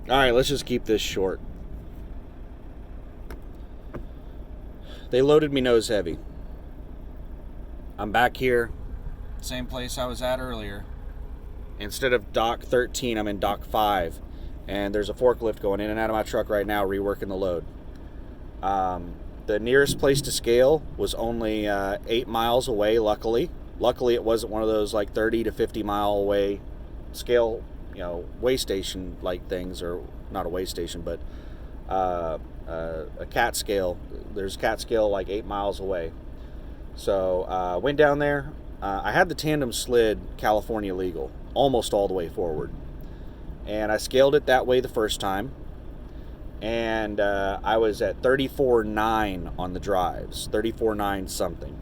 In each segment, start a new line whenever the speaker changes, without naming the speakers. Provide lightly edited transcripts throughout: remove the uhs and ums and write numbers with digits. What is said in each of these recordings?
All right, let's just keep this short. They loaded me nose heavy. I'm back here, same place I was at earlier. Instead of dock 13, I'm in dock 5. And there's a forklift going in and out of my truck right now, reworking the load. The nearest place to scale was only 8 miles away, luckily. Luckily, it wasn't one of those like 30 to 50 mile away scale, way station like things, or not a way station, but a cat scale. There's a cat scale like 8 miles away. So went down there. I had the tandem slid California legal, almost all the way forward. And I scaled it that way the first time. And I was at 34.9 on the drives, 34.9 something.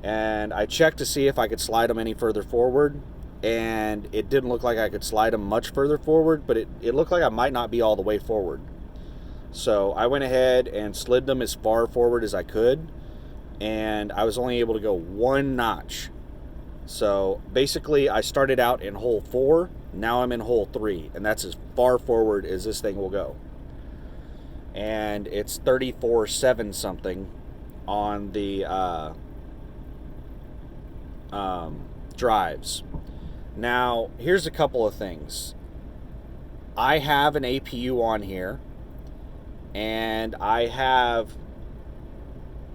And I checked to see if I could slide them any further forward. And it didn't look like I could slide them much further forward, but it looked like I might not be all the way forward. So I went ahead and slid them as far forward as I could. And I was only able to go 1 notch. So basically I started out in hole 4, now I'm in hole 3, and that's as far forward as this thing will go. And it's 34.7 something on the drives. Now here's a couple of things. I have an APU on here, and I have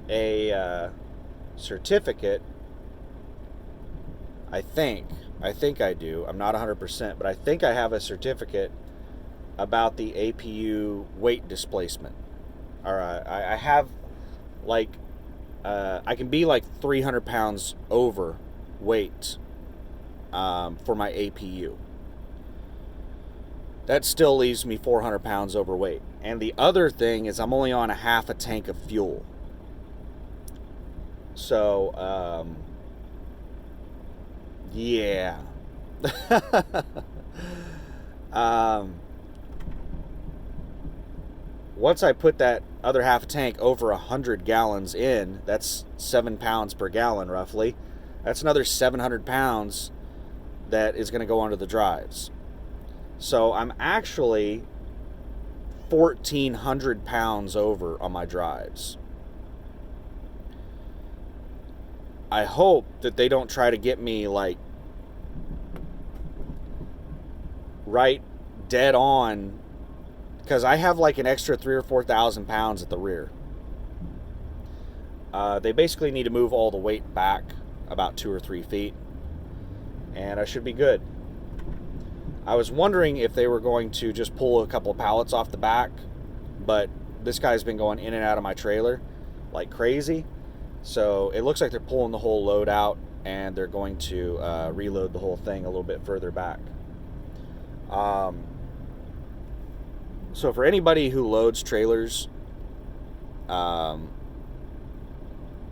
a certificate. I think I do. I'm not 100%, but I think I have a certificate about the APU weight displacement. All right, I have like I can be like 300 pounds over weight for my APU. That still leaves me 400 pounds overweight. And the other thing is I'm only on a half a tank of fuel. So, yeah. Once I put that other half a tank over 100 gallons in, that's 7 pounds per gallon roughly. That's another 700 pounds that is going to go onto the drives. So I'm actually 1,400 pounds over on my drives. I hope that they don't try to get me like right dead on, because I have like an extra 3,000 or 4,000 pounds at the rear. They basically need to move all the weight back about 2 or 3 feet, and I should be good. I was wondering if they were going to just pull a couple of pallets off the back, but this guy's been going in and out of my trailer like crazy. So it looks like they're pulling the whole load out, and they're going to reload the whole thing a little bit further back. So for anybody who loads trailers, I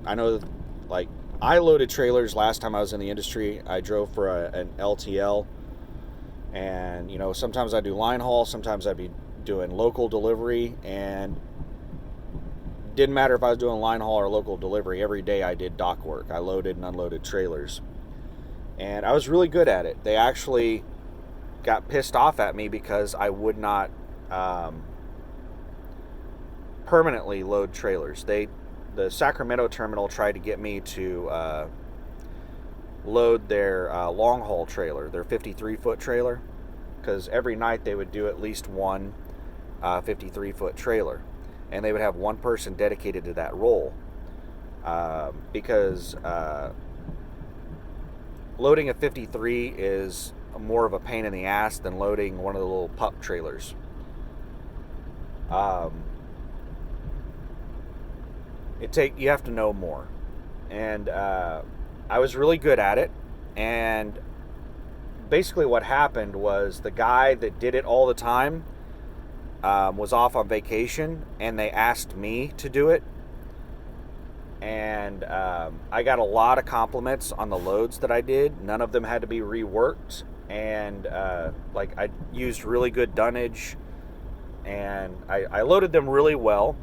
know, like, I loaded trailers last time I was in the industry. I drove for an LTL, and sometimes I do line haul, sometimes I'd be doing local delivery, and didn't matter if I was doing line haul or local delivery. Every day I did dock work. I loaded and unloaded trailers, and I was really good at it. They actually got pissed off at me because I would not permanently load trailers. The Sacramento terminal tried to get me to load their long haul trailer, their 53-foot trailer, because every night they would do at least one 53-foot trailer. And they would have one person dedicated to that role, because loading a 53 is more of a pain in the ass than loading one of the little pup trailers. You have to know more, and I was really good at it. And basically, what happened was the guy that did it all the time was off on vacation, and they asked me to do it, and I got a lot of compliments on the loads that I did. None of them had to be reworked, and I used really good dunnage, and I loaded them really well.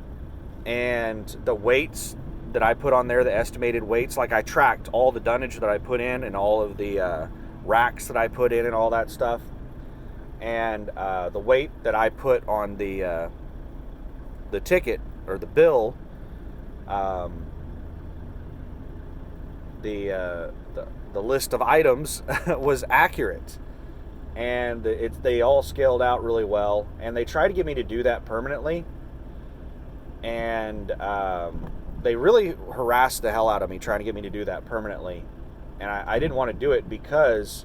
And the weights that I put on there, the estimated weights, like I tracked all the dunnage that I put in and all of the racks that I put in and all that stuff. and the weight that I put on the ticket or the bill, um, the list of items was accurate, and they all scaled out really well. And they tried to get me to do that permanently, and they really harassed the hell out of me trying to get me to do that permanently. And I didn't want to do it because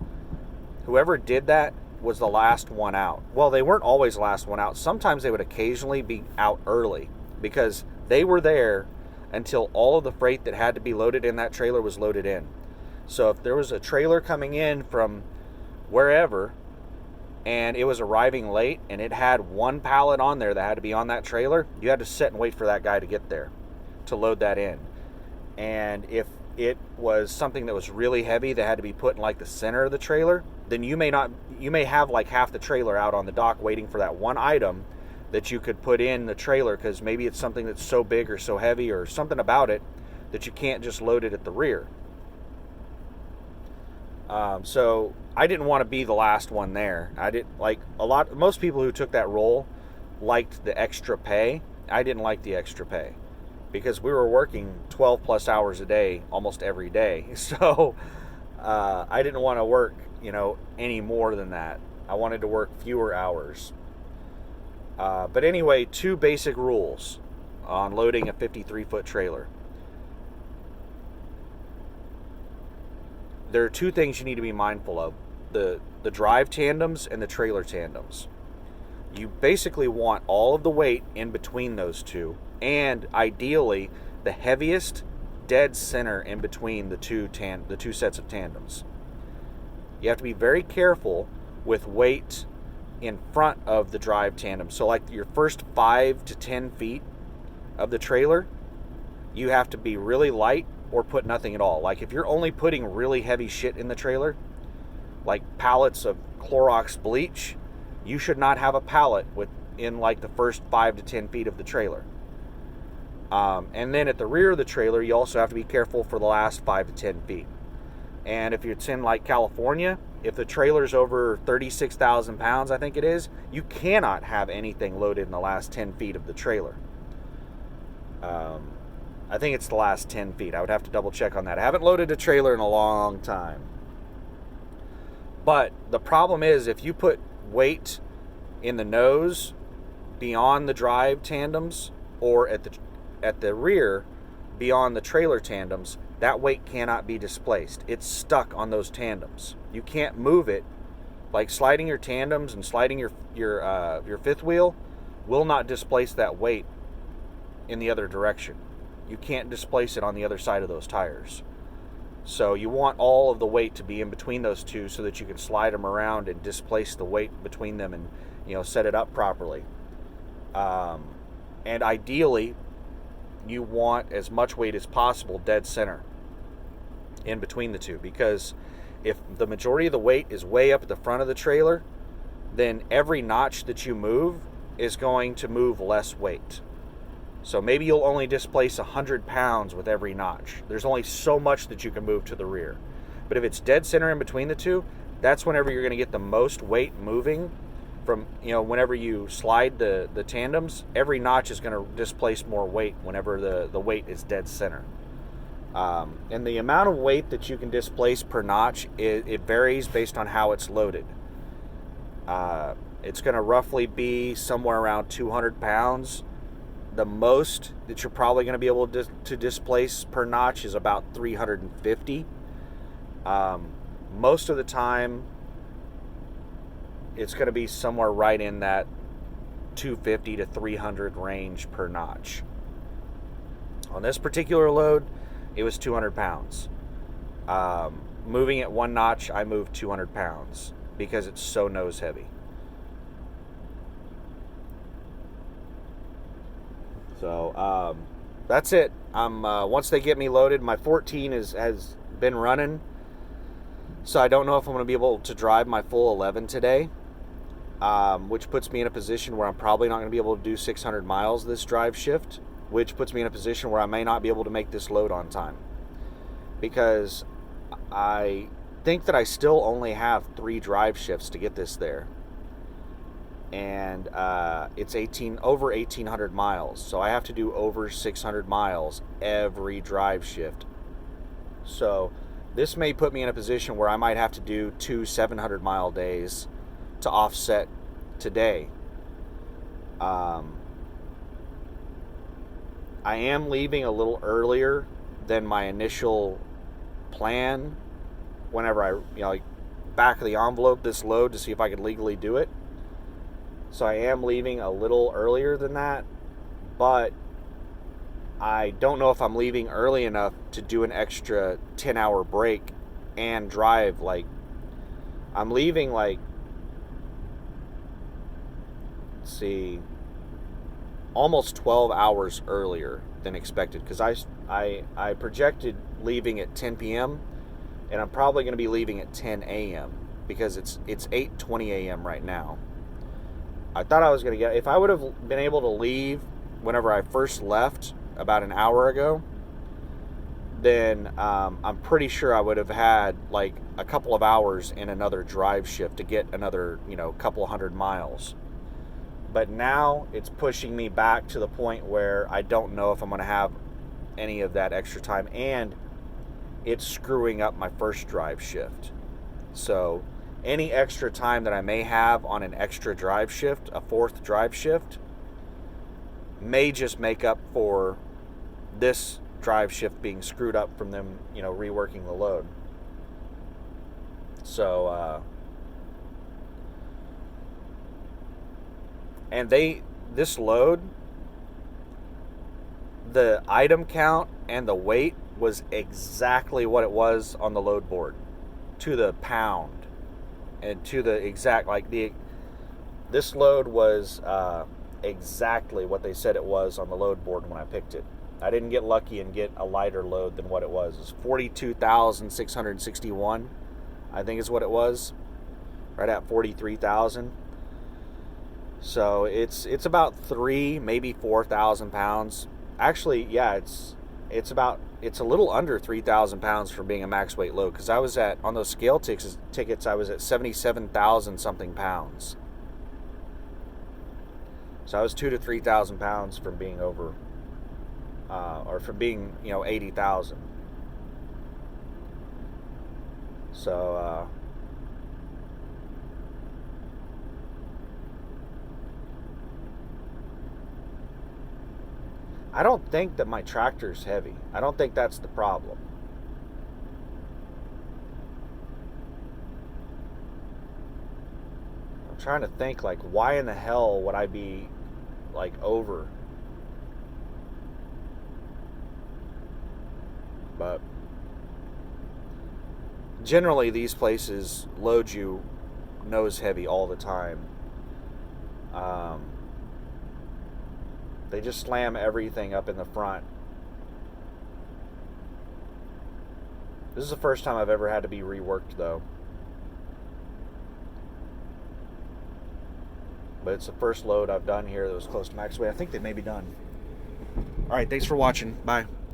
whoever did that was the last one out. Well, they weren't always the last one out. Sometimes they would occasionally be out early because they were there until all of the freight that had to be loaded in that trailer was loaded in. So if there was a trailer coming in from wherever and it was arriving late and it had one pallet on there that had to be on that trailer, you had to sit and wait for that guy to get there to load that in. And if it was something that was really heavy that had to be put in like the center of the trailer, then you may have like half the trailer out on the dock waiting for that one item that you could put in the trailer, because maybe it's something that's so big or so heavy or something about it that you can't just load it at the rear. So I didn't want to be the last one there. I didn't like most people who took that role liked the extra pay. I didn't like the extra pay because we were working 12 plus hours a day almost every day. So I didn't want to work, any more than that. I wanted to work fewer hours. But anyway, 2 basic rules on loading a 53-foot trailer. There are 2 things you need to be mindful of: the drive tandems and the trailer tandems. You basically want all of the weight in between those two, and ideally the heaviest dead center in between the two sets of tandems. You have to be very careful with weight in front of the drive tandem. So like your first 5 to 10 feet of the trailer, you have to be really light or put nothing at all. Like if you're only putting really heavy shit in the trailer, like pallets of Clorox bleach, you should not have a pallet within like the first 5 to 10 feet of the trailer. And then at the rear of the trailer, you also have to be careful for the last 5 to 10 feet. And if it's in like California, if the trailer's over 36,000 pounds, I think it is, you cannot have anything loaded in the last 10 feet of the trailer. I think it's the last 10 feet. I would have to double check on that. I haven't loaded a trailer in a long time. But the problem is, if you put weight in the nose beyond the drive tandems, or at the rear beyond the trailer tandems, that weight cannot be displaced. It's stuck on those tandems. You can't move it. Like sliding your tandems and sliding your fifth wheel will not displace that weight in the other direction. You can't displace it on the other side of those tires. So you want all of the weight to be in between those two so that you can slide them around and displace the weight between them and set it up properly. And ideally, you want as much weight as possible dead center in between the two, because if the majority of the weight is way up at the front of the trailer, then every notch that you move is going to move less weight. So maybe you'll only displace 100 pounds with every notch. There's only so much that you can move to the rear. But if it's dead center in between the two, that's whenever you're going to get the most weight moving from, whenever you slide the tandems, every notch is going to displace more weight whenever the weight is dead center. And the amount of weight that you can displace per notch, it varies based on how it's loaded. It's going to roughly be somewhere around 200 pounds. The most that you're probably going to be able to displace per notch is about 350. Most of the time, it's going to be somewhere right in that 250 to 300 range per notch. On this particular load, it was 200 pounds. Moving it one notch, I moved 200 pounds because it's so nose heavy. So that's it. Once they get me loaded, my 14 has been running. So I don't know if I'm going to be able to drive my full 11 today, which puts me in a position where I'm probably not going to be able to do 600 miles this drive shift, which puts me in a position where I may not be able to make this load on time, because I think that I still only have 3 drive shifts to get this there. and it's over 1,800 miles. So I have to do over 600 miles every drive shift. So this may put me in a position where I might have to do 2 700-mile days to offset today. I am leaving a little earlier than my initial plan whenever I, back of the envelope this load to see if I could legally do it. So I am leaving a little earlier than that, but I don't know if I'm leaving early enough to do an extra 10-hour break and drive. I'm leaving let's see, almost 12 hours earlier than expected, because I projected leaving at 10 p.m. and I'm probably going to be leaving at 10 a.m. because it's 8:20 a.m. right now. I thought I was going to if I would have been able to leave whenever I first left about an hour ago, then I'm pretty sure I would have had a couple of hours in another drive shift to get another, couple 100 miles. But now it's pushing me back to the point where I don't know if I'm going to have any of that extra time, and it's screwing up my first drive shift. So any extra time that I may have on an extra drive shift, a fourth drive shift, may just make up for this drive shift being screwed up from them, reworking the load. So, and this load, the item count and the weight was exactly what it was on the load board, to the pound, and to the exact, this load was exactly what they said it was on the load board when I picked it. I didn't get lucky and get a lighter load than what it was. It was 42,661, I think is what it was, right at 43,000. So it's about 3,000, maybe 4,000 pounds. Actually, yeah, it's a little under 3,000 pounds for being a max weight load, because I was on those scale tickets, I was at 77,000 something pounds. So I was 2,000 to 3,000 pounds from being over, or from being 80,000. So I don't think that my tractor's heavy. I don't think that's the problem. I'm trying to think, why in the hell would I be over? But generally these places load you nose heavy all the time. They just slam everything up in the front. This is the first time I've ever had to be reworked, though. But it's the first load I've done here that was close to max weight. I think they may be done. Alright, thanks for watching. Bye.